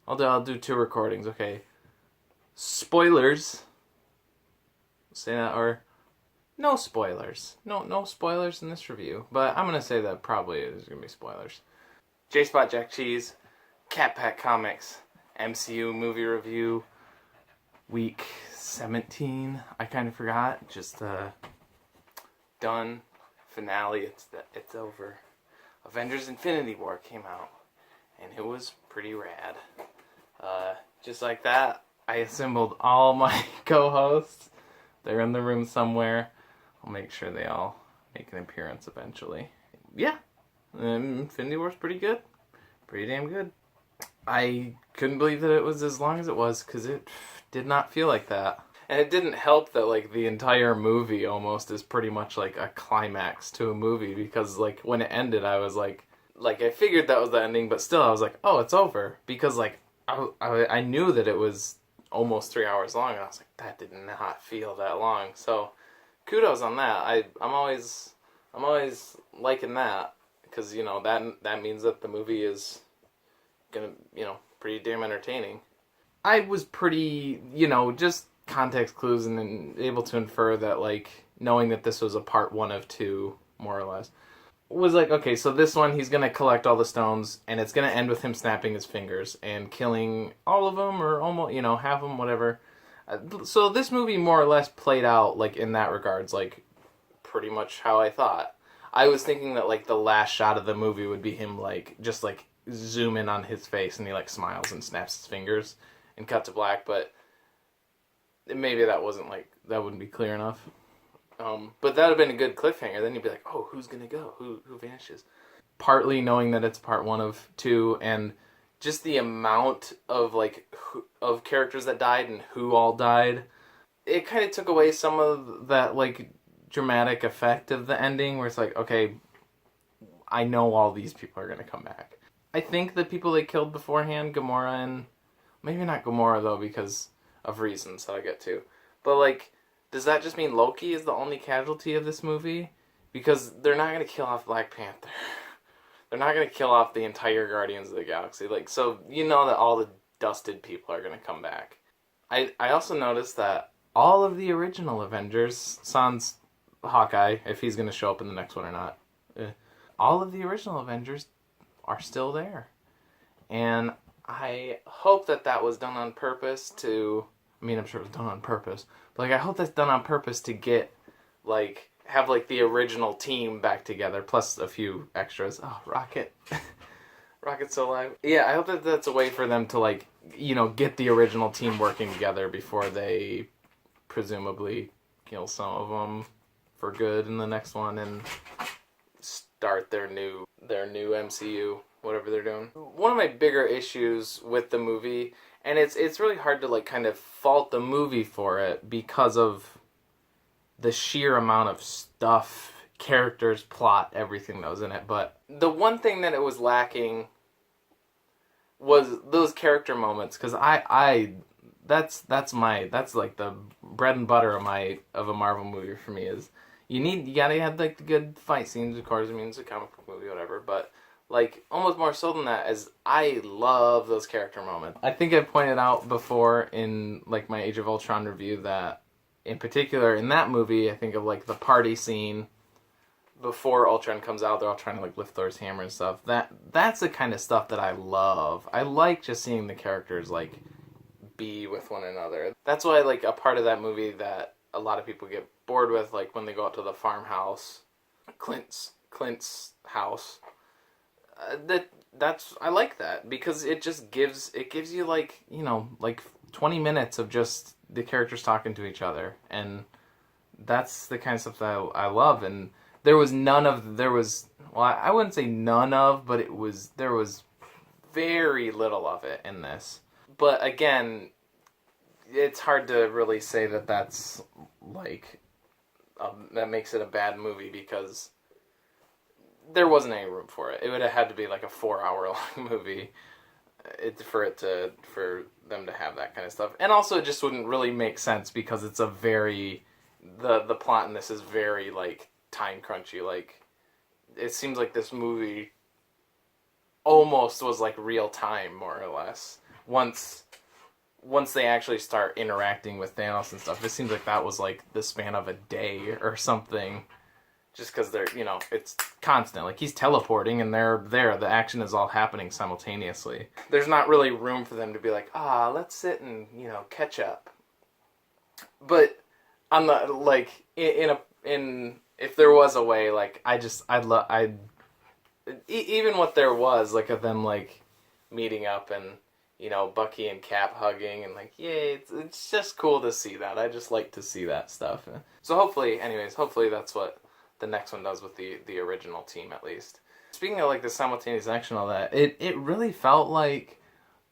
I'll do two recordings. Okay. Spoilers. Say that, or no spoilers. No spoilers in this review. But I'm gonna say that probably there's gonna be spoilers. J Spot Jack Cheese, Cat Pack Comics, MCU movie review, week 17. I kind of forgot. Just done. Finale. It's over. Avengers Infinity War came out, and it was pretty rad. Just like that, I assembled all my co-hosts. They're in the room somewhere. I'll make sure they all make an appearance eventually. Yeah, Infinity War's pretty good. Pretty damn good. I couldn't believe that it was as long as it was, because it did not feel like that. And it didn't help that, like, the entire movie almost is pretty much like a climax to a movie, because, like, when it ended, I was like, I figured that was the ending, but still I was like, oh, it's over. Because, like, I knew that it was almost 3 hours long, and I was like, that did not feel that long. So, kudos on that. I'm always liking that, because, you know, that means that the movie is gonna, you know, pretty damn entertaining. I was pretty, you know, just context clues and able to infer that, like, knowing that this was a part 1 of 2, more or less, was like, okay, so this one, he's gonna collect all the stones, and it's gonna end with him snapping his fingers and killing all of them, or almost, you know, half of them, whatever. So this movie more or less played out, like, in that regards, like, pretty much how I thought. I was thinking that, like, the last shot of the movie would be him, like, just, like, zoom in on his face, and he, like, smiles and snaps his fingers and cut to black, but maybe that wasn't, like, that wouldn't be clear enough. But that would have been a good cliffhanger. Then you'd be like, oh, who's gonna go? Who vanishes? Partly knowing that it's part 1 of 2, and just the amount of, like, of characters that died and who all died, it kind of took away some of that, like, dramatic effect of the ending, where it's like, okay, I know all these people are gonna come back. I think the people they killed beforehand, Gamora and... maybe not Gamora, though, because of reasons that I get to. But, like, does that just mean Loki is the only casualty of this movie? Because they're not going to kill off Black Panther. They're not going to kill off the entire Guardians of the Galaxy. Like, so you know that all the dusted people are going to come back. I also noticed that all of the original Avengers, sans Hawkeye, if he's going to show up in the next one or not, all of the original Avengers are still there. And I hope that was done on purpose to... I mean, I'm sure it was done on purpose. But, like, I hope that's done on purpose to get, like, have, like, the original team back together, plus a few extras. Oh, Rocket. Rocket's so alive. Yeah, I hope that's a way for them to, like, you know, get the original team working together before they presumably kill some of them for good in the next one and start their new MCU, whatever they're doing. One of my bigger issues with the movie, and it's really hard to, like, kind of fault the movie for it because of the sheer amount of stuff, characters, plot, everything that was in it. But the one thing that it was lacking was those character moments, because that's like the bread and butter of a Marvel movie for me. Is you gotta have, like, the good fight scenes. Of course, I mean, it's a comic book movie, whatever, but, like, almost more so than that, as I love those character moments. I think I pointed out before in, like, my Age of Ultron review that, in particular, in that movie, I think of, like, the party scene before Ultron comes out. They're all trying to, like, lift Thor's hammer and stuff. That's the kind of stuff that I love. I like just seeing the characters, like, be with one another. That's why, like, a part of that movie that a lot of people get bored with, like, when they go out to the farmhouse, Clint's house. I like that, because it just gives you, like, you know, like 20 minutes of just the characters talking to each other, and that's the kind of stuff that I love. And there was well, I wouldn't say none of, but there was very little of it in this. But again, it's hard to really say that that's, like, that makes it a bad movie, because there wasn't any room for it. It would have had to be, like, a 4-hour-long movie for them to have that kind of stuff. And also, it just wouldn't really make sense, because it's a very... The plot in this is very, like, time crunchy. Like, it seems like this movie almost was, like, real time, more or less. once they actually start interacting with Thanos and stuff, it seems like that was like the span of a day or something. Just because they're, it's constant. Like, he's teleporting and they're there. The action is all happening simultaneously. There's not really room for them to be like, let's sit and, catch up. But on the, like, if there was a way, like, even what there was, like, of them, like, meeting up and, Bucky and Cap hugging and, like, yay, it's just cool to see that. I just like to see that stuff. So hopefully that's what the next one does with the original team, at least. Speaking of, like, the simultaneous action and all that, it really felt like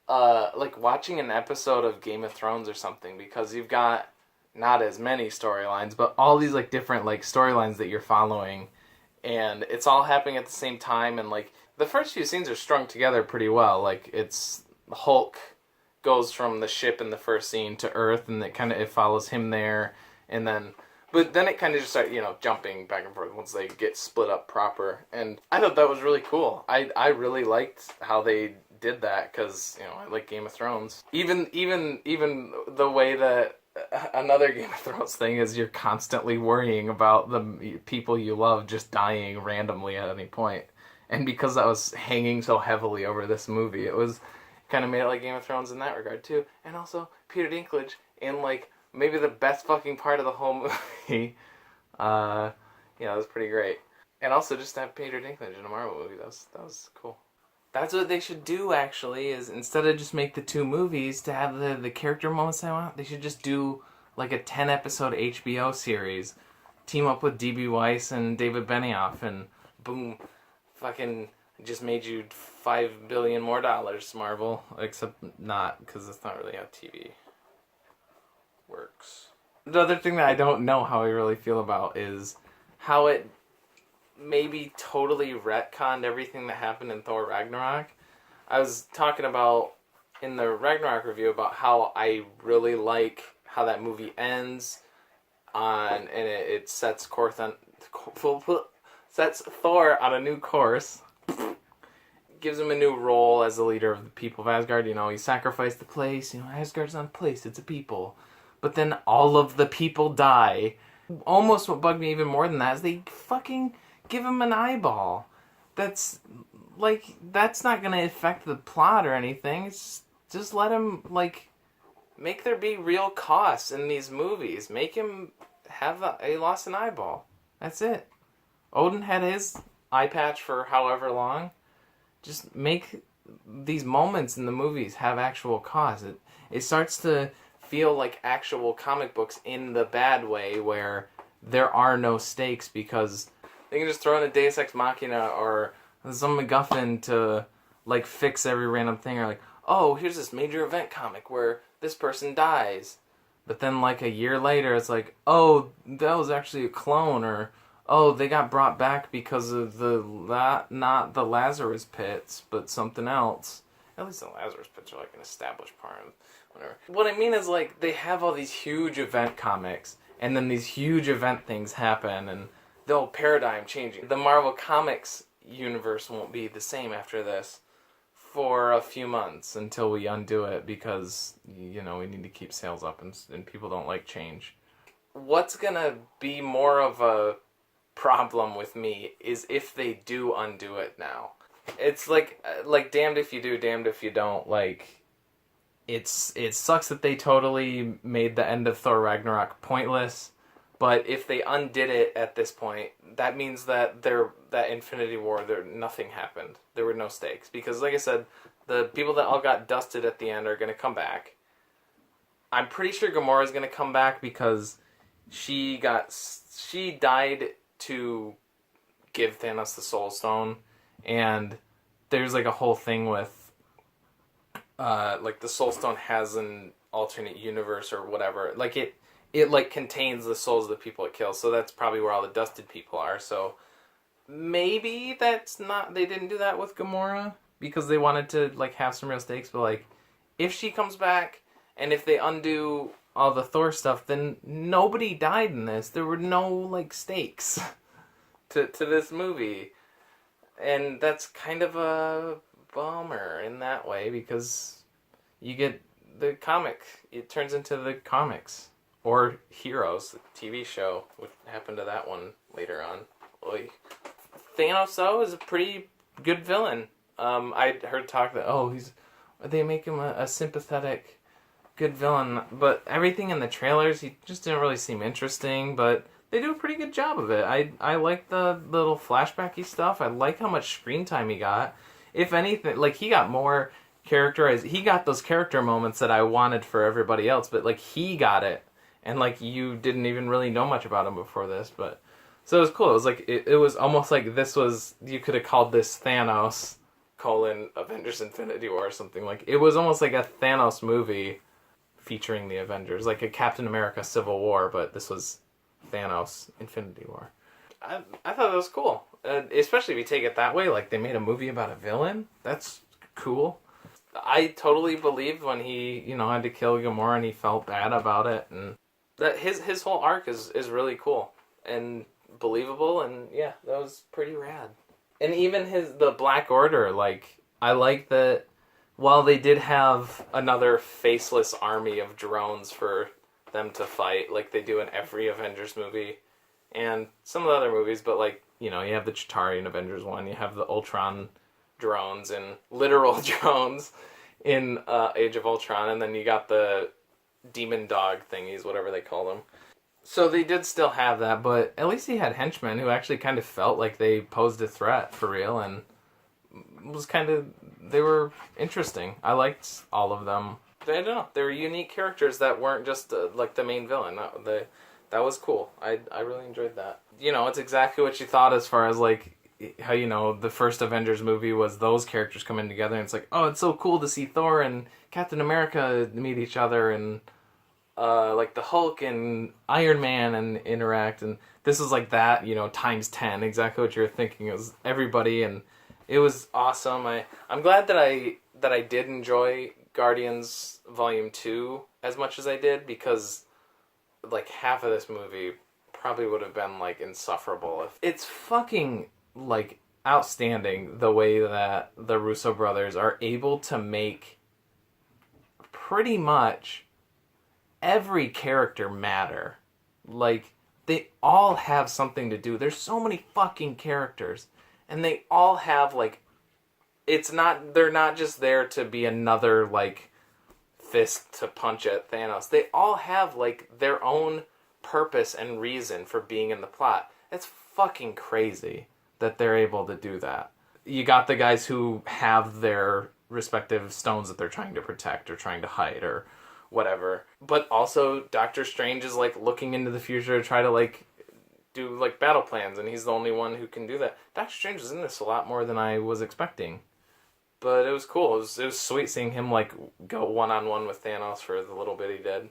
watching an episode of Game of Thrones or something, because you've got not as many storylines, but all these, like, different, like, storylines that you're following, and it's all happening at the same time, and, like, the first few scenes are strung together pretty well. Like, it's Hulk goes from the ship in the first scene to Earth, and it follows him there, and then... But then it kind of just started, jumping back and forth once they get split up proper. And I thought that was really cool. I really liked how they did that because, I like Game of Thrones. Even the way that another Game of Thrones thing is you're constantly worrying about the people you love just dying randomly at any point. And because that was hanging so heavily over this movie, it was kind of made it like Game of Thrones in that regard too. And also Peter Dinklage in, like, maybe the best fucking part of the whole movie. It was pretty great. And also just to have Peter Dinklage in a Marvel movie, that was cool. That's what they should do, actually, is instead of just make the 2 movies to have the character moments I want, they should just do, like, a 10-episode HBO series. Team up with D.B. Weiss and David Benioff, and boom, fucking just made you $5 billion more, Marvel. Except not, because it's not really how TV works. The other thing that I don't know how I really feel about is how it maybe totally retconned everything that happened in Thor Ragnarok. I was talking about in the Ragnarok review about how I really like how that movie ends and it sets sets Thor on a new course. Gives him a new role as the leader of the people of Asgard. He sacrificed the place. Asgard's not a place, it's a people. But then all of the people die. Almost what bugged me even more than that is they fucking give him an eyeball. That's not going to affect the plot or anything. It's just let him, like, make there be real costs in these movies. Make him have he lost an eyeball. That's it. Odin had his eye patch for however long. Just make these moments in the movies have actual costs. It starts to feel like actual comic books in the bad way, where there are no stakes because they can just throw in a Deus Ex Machina or some MacGuffin to, like, fix every random thing, or like, oh, here's this major event comic where this person dies, but then, like, a year later it's like, oh, that was actually a clone, or oh, they got brought back because of not the Lazarus Pits, but something else. At least the Lazarus Pits are, like, an established part of whatever. What I mean is, like, they have all these huge event comics, and then these huge event things happen, and the whole paradigm changing. The Marvel Comics universe won't be the same after this for a few months until we undo it, because, we need to keep sales up, and people don't like change. What's gonna be more of a problem with me is if they do undo it now. It's like damned if you do, damned if you don't. Like, it sucks that they totally made the end of Thor Ragnarok pointless, but if they undid it at this point, that means that that Infinity War, nothing happened. There were no stakes. Because, like I said, the people that all got dusted at the end are going to come back. I'm pretty sure Gamora's going to come back because she died to give Thanos the Soul Stone, and there's, like, a whole thing with like, the Soul Stone has an alternate universe or whatever. Like, it like contains the souls of the people it kills, so that's probably where all the dusted people are. So maybe they didn't do that with Gamora because they wanted to, like, have some real stakes. But, like, if she comes back and if they undo all the Thor stuff, then nobody died in this. There were no, like, stakes to this movie, and that's kind of a bummer in that way, because you get the comic. It turns into the comics. Or Heroes, the TV show. What happened to that one later on? Oy. Thanos, though, is a pretty good villain. I heard talk that, they make him a sympathetic, good villain. But everything in the trailers, he just didn't really seem interesting. But they do a pretty good job of it. I like the little flashbacky stuff. I like how much screen time he got. If anything, like, he got more characterized. He got those character moments that I wanted for everybody else. But, like, he got it. And, like, you didn't even really know much about him before this. But so it was cool. It was like, it was almost like this was, you could have called this Thanos, Avengers Infinity War or something. Like, it was almost like a Thanos movie featuring the Avengers. Like a Captain America Civil War, but this was Thanos Infinity War. I thought that was cool. Especially if you take it that way, like they made a movie about a villain. That's cool. I totally believed when he, had to kill Gamora and he felt bad about it, and that his whole arc is really cool and believable, and yeah, that was pretty rad. And even the Black Order, like, I like that while they did have another faceless army of drones for them to fight, like they do in every Avengers movie and some of the other movies, but like, you have the Chitauri in Avengers 1, you have the Ultron drones and literal drones in Age of Ultron, and then you got the demon dog thingies, whatever they call them. So they did still have that, but at least he had henchmen who actually kind of felt like they posed a threat for real, and they were interesting. I liked all of them. I don't know, they were unique characters that weren't just like the main villain. That was cool. I really enjoyed that. It's exactly what you thought as far as like how, the first Avengers movie was those characters coming together, and it's like, oh, it's so cool to see Thor and Captain America meet each other, and like the Hulk and Iron Man and interact, and this was like that, times 10, exactly what you were thinking. It was everybody, and it was awesome. I'm glad that I did enjoy Guardians Volume 2 as much as I did, because like half of this movie probably would have been like insufferable. It's fucking like outstanding the way that the Russo brothers are able to make pretty much every character matter. Like, they all have something to do. There's so many fucking characters, and they all have like, they're not just there to be another like fist to punch at Thanos. They all have like their own purpose and reason for being in the plot. It's fucking crazy that they're able to do that. You got the guys who have their respective stones that they're trying to protect or trying to hide or whatever. But also Doctor Strange is like looking into the future to try to like do like battle plans, and he's the only one who can do that. Doctor Strange is in this a lot more than I was expecting. But it was cool. It was sweet seeing him like go one-on-one with Thanos for the little bit he did.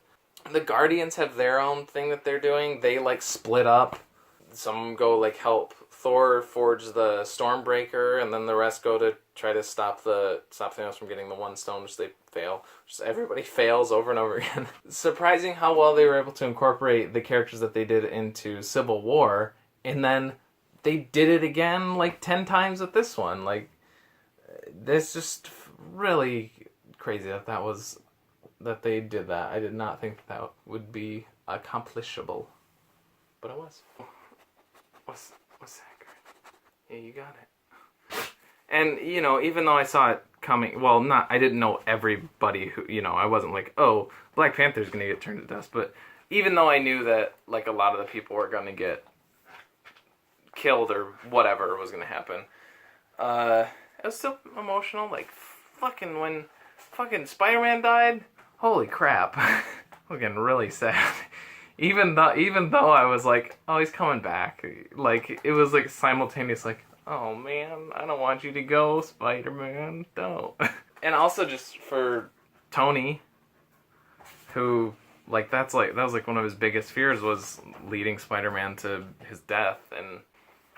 The Guardians have their own thing that they're doing. They like split up. Some go like help Thor forge the Stormbreaker, and then the rest go to try to stop Thanos from getting the one stone, which they fail. Just everybody fails over and over again. Surprising how well they were able to incorporate the characters that they did into Civil War, and then they did it again like 10 times with this one. Like, it's just really crazy that they did that. I did not think that would be accomplishable, but it was. What's that? Yeah, you got it. And, even though I saw it coming, I didn't know everybody who, I wasn't like, oh, Black Panther's gonna get turned to dust, but even though I knew that, like, a lot of the people were gonna get killed or whatever was gonna happen, it was still emotional. Like, when fucking Spider-Man died, holy crap. I'm getting really sad. Even though I was like, oh, he's coming back. Like, it was like simultaneous, like, oh man, I don't want you to go, Spider-Man, don't. And also just for Tony, who, like, that was like one of his biggest fears, was leading Spider-Man to his death. And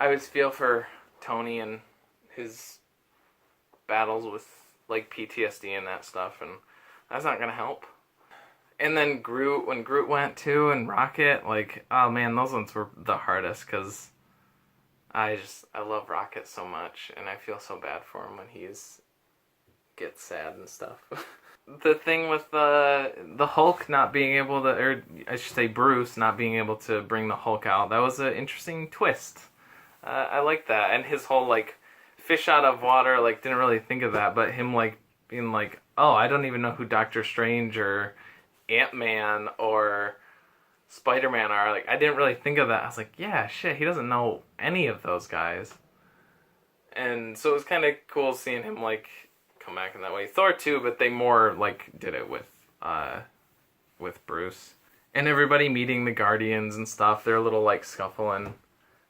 I always feel for Tony and his battles with, like, PTSD and that stuff, and that's not gonna help. And then when Groot went too, and Rocket, like, oh man, those ones were the hardest, because I love Rocket so much, and I feel so bad for him when he gets sad and stuff. the thing with the Hulk not being able to, or I should say Bruce not being able to bring the Hulk out, that was an interesting twist. I like that, and his whole like fish out of water, like didn't really think of that, but him like being like, oh, I don't even know who Doctor Strange or Ant-Man or Spider-Man are. Like I didn't really think of that. I was like, yeah, shit, he doesn't know any of those guys. And so it was kind of cool seeing him like come back in that way. Thor too, but they more like did it with Bruce and everybody meeting the Guardians and stuff. They're a little like scuffling,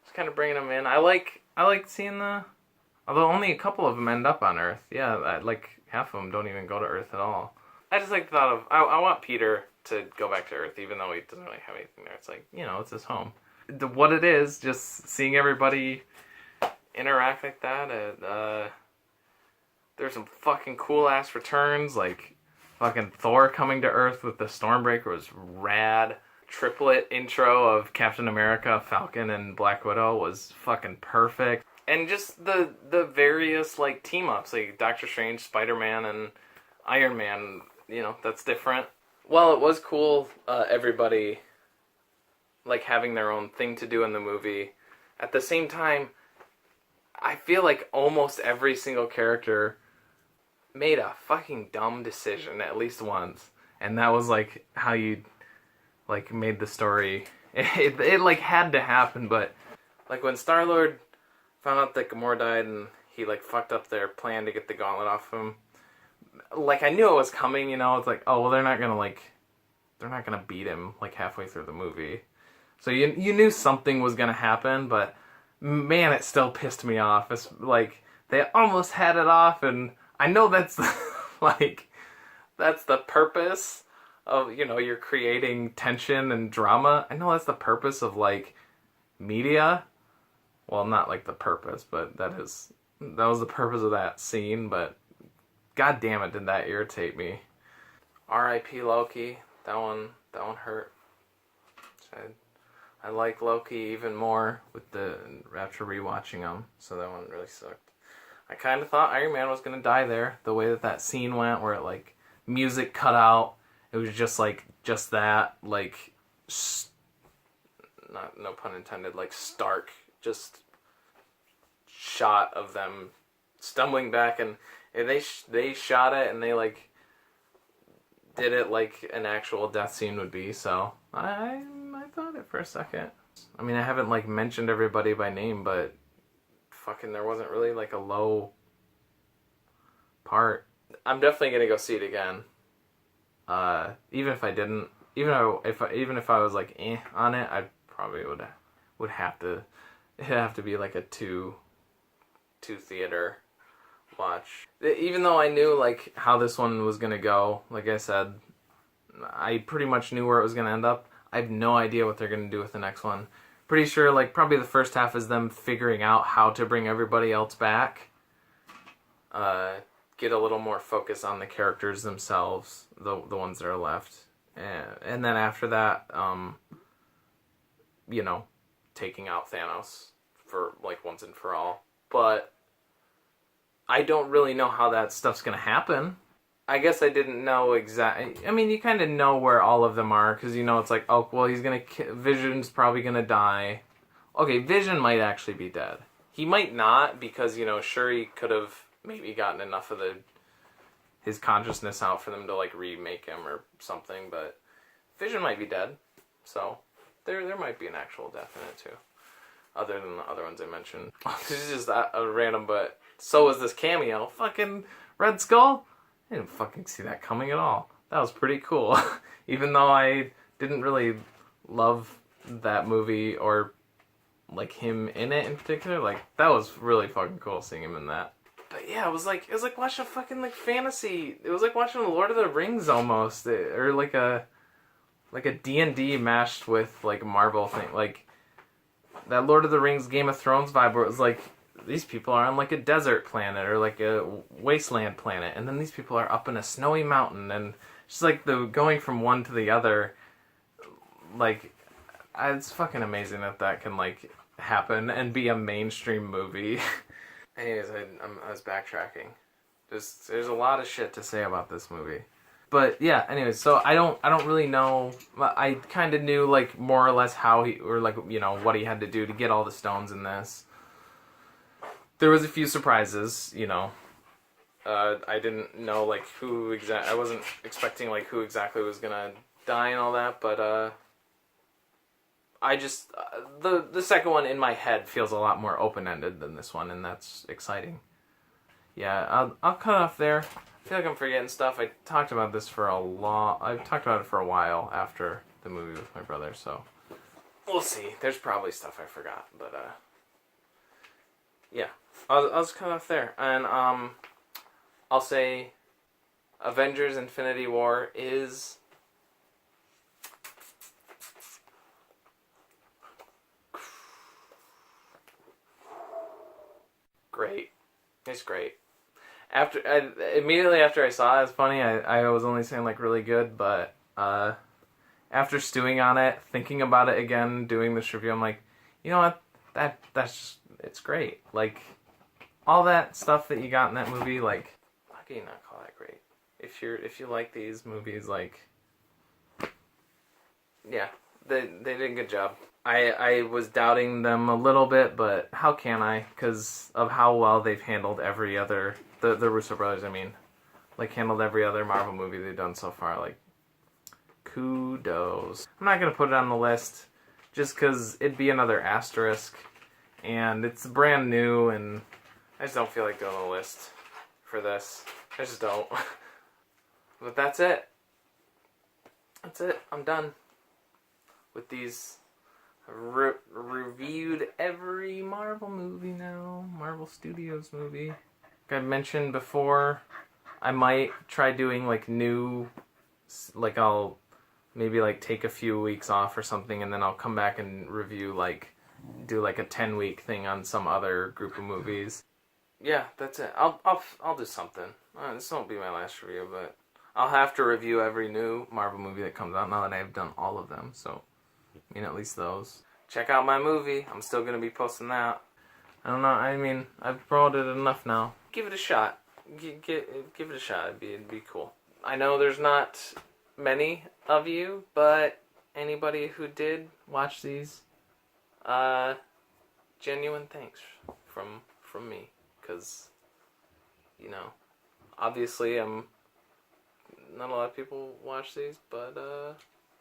just kind of bringing them in. I like seeing although only a couple of them end up on Earth. Yeah, like half of them don't even go to Earth at all. I just like the thought of I want Peter to go back to Earth, even though he doesn't really have anything there. It's like, you know, it's his home. What it is, just seeing everybody interact like that. There's some fucking cool ass returns, like fucking Thor coming to Earth with the Stormbreaker was rad. Triplet intro of Captain America, Falcon, and Black Widow was fucking perfect. And just the various like team ups, like Doctor Strange, Spider-Man, and Iron Man. You know, that's different. Well, it was cool. Everybody like having their own thing to do in the movie. At the same time, I feel like almost every single character made a fucking dumb decision at least once, and that was like how you like made the story. It like had to happen, but like when Star-Lord found out that Gamora died and he like fucked up their plan to get the gauntlet off him, like I knew it was coming, you know. It's like, oh well, they're not gonna beat him like halfway through the movie, so you knew something was gonna happen, but man, it still pissed me off. It's like they almost had it off, and I know that's like that's the purpose of, you know, you're creating tension and drama. I know that's the purpose of like media. Well, not like the purpose, but that was the purpose of that scene, but god damn it, did that irritate me. R.I.P. Loki. That one hurt. I like Loki even more with after rewatching them, so that one really sucked. I kind of thought Iron Man was gonna die there, the way that scene went, where it like music cut out. It was just that like no pun intended, like stark just shot of them stumbling back, and they shot it and they like did it like an actual death scene would be. So I thought it for a second. I mean, I haven't like mentioned everybody by name, but fucking there wasn't really like a low part. I'm definitely gonna go see it again. Even if I didn't, even if I was like on it, I probably would have to. It'd have to be like a two theater watch. Even though I knew like how this one was gonna go, like I said, I pretty much knew where it was gonna end up. I have no idea what they're gonna do with the next one. Pretty sure like probably the first half is them figuring out how to bring everybody else back. Get a little more focus on the characters themselves, the ones that are left, and then after that, you know, taking out Thanos for like once and for all. But I don't really know how that stuff's gonna happen. I guess I didn't know exactly. I mean, you kind of know where all of them are, because you know it's like, oh well, Vision's probably gonna die. Okay, Vision might actually be dead. He might not, because you know, Shuri could have maybe gotten enough of his consciousness out for them to like remake him or something. But Vision might be dead, so there might be an actual death in it too, other than the other ones I mentioned. This is just a random, but so was this cameo. Fucking Red Skull. I didn't fucking see that coming at all. That was pretty cool. Even though I didn't really love that movie or like him in it in particular, like that was really fucking cool seeing him in that. But yeah, it was like watching a fucking like fantasy. It was like watching Lord of the Rings almost, or like a D&D mashed with like Marvel thing, like that Lord of the Rings Game of Thrones vibe, where it was like these people are on like a desert planet or like a wasteland planet, and then these people are up in a snowy mountain, and just like the going from one to the other, like it's fucking amazing that can like happen and be a mainstream movie. Anyways, I was backtracking. There's a lot of shit to say about this movie. But yeah, anyways, so I don't really know. I kind of knew like more or less how he, or like, you know, what he had to do to get all the stones in this. There was a few surprises, you know. I didn't know like who I wasn't expecting like who exactly was gonna die and all that, but I just the second one in my head feels a lot more open ended than this one, and that's exciting. Yeah, I'll cut off there. I feel like I'm forgetting stuff. I talked about this for I've talked about it for a while after the movie with my brother, so we'll see. There's probably stuff I forgot, but yeah, I'll just cut off there, and I'll say Avengers: Infinity War is great. It's great. Immediately after I saw it, it's funny. I was only saying like really good, but after stewing on it, thinking about it again, doing this review, I'm like, you know what? That's just, it's great. Like all that stuff that you got in that movie, like how can you not call that great? If you like these movies, like yeah, they did a good job. I was doubting them a little bit, but how can I? Because of how well they've handled every other, the Russo brothers, I mean, like handled every other Marvel movie they've done so far. Like, kudos. I'm not going to put it on the list just because it'd be another asterisk, and it's brand new, and I just don't feel like doing a list for this. I just don't. But that's it. That's it. I'm done with these. Reviewed every Marvel movie now. Marvel Studios movie. Like I mentioned before, I might try doing like new, like I'll maybe like take a few weeks off or something, and then I'll come back and review like, do like a 10-week thing on some other group of movies. Yeah, that's it. I'll do something. This won't be my last review, but I'll have to review every new Marvel movie that comes out now that I've done all of them, so I mean, at least those. Check out my movie. I'm still going to be posting that. I don't know. I mean, I've promoted it enough now. Give it a shot. Give it a shot. It'd be cool. I know there's not many of you, but anybody who did watch these, genuine thanks from me. Because, you know, obviously not a lot of people watch these, but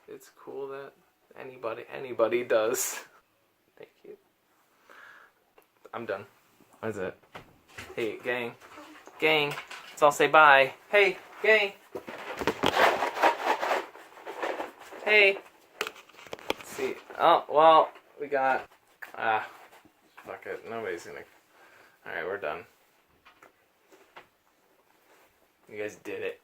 it's cool that anybody does. Thank you. I'm done. That's it. Hey, gang. Let's all say bye. Hey, gang. Hey. Let's see. Oh, well, we got... fuck it. Nobody's gonna... Alright, we're done. You guys did it.